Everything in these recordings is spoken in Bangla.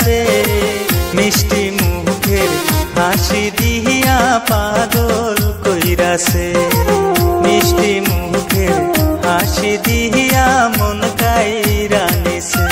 কইরাছে মিষ্টি মুখের হাসি দিয়া পাগল কইরাছে মিষ্টি মুখের হাসি দিয়া মন কাইরা নিছে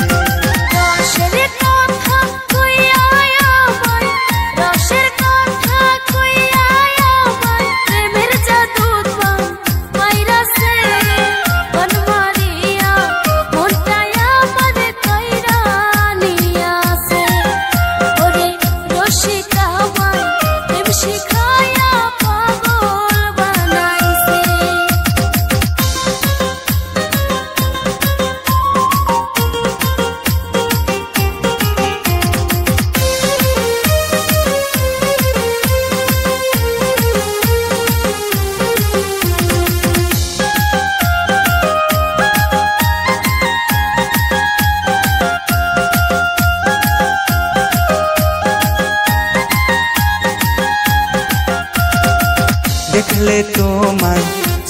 দেখলে তোমার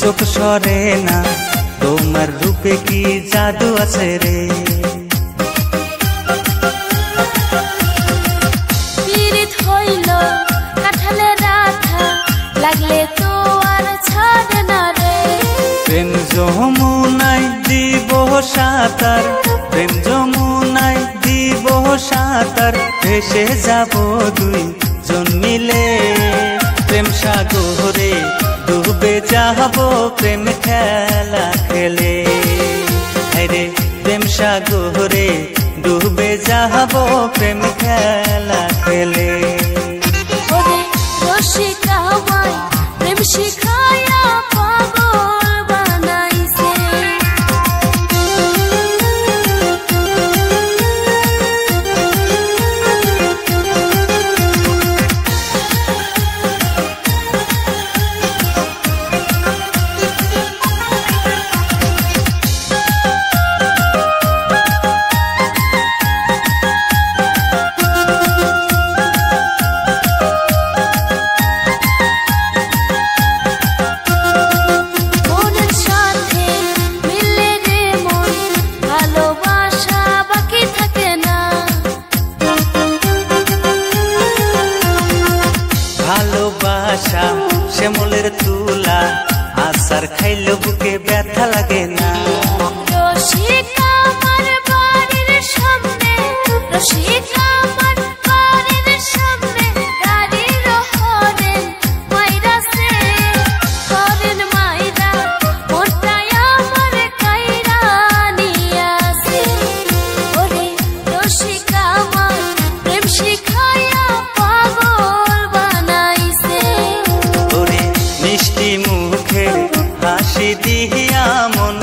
চোখ সরে না তোমার রূপে কি জাদু আছে রে পীড়িত হইল কাঠালে রাধা লাগলে তো আর ছাড়ে না রে প্রেম যমুনায় দিব সাঁতার প্রেম যমুনায় দিব সাঁতার ভেসে যাব দুই জন মিলে প্রেম সাগরে ডুবে যাব প্রেম খেলা খেলে রে প্রেম সাগরে ডুবে যাব প্রেম খেলা খেলে রসিকা আমায় প্রেম শিখায়া পাগল বানাইছে ভালোবাসা শ্যামলের তুলা আসার খাইলে বুকে ব্যথা লাগে না রসিকা আমার বাড়ির সামনে রসিকা আমার বাড়ির সামনে গাড়ির হরেন মাইরাছে হরেন মাইরা মনটাই আমার কাইরা নিয়াছে ওরে রসিকা আমার প্রেম শিখায়া পাগল বানাইছে ওরে মিষ্টি মুখের হাসি দিয়া মন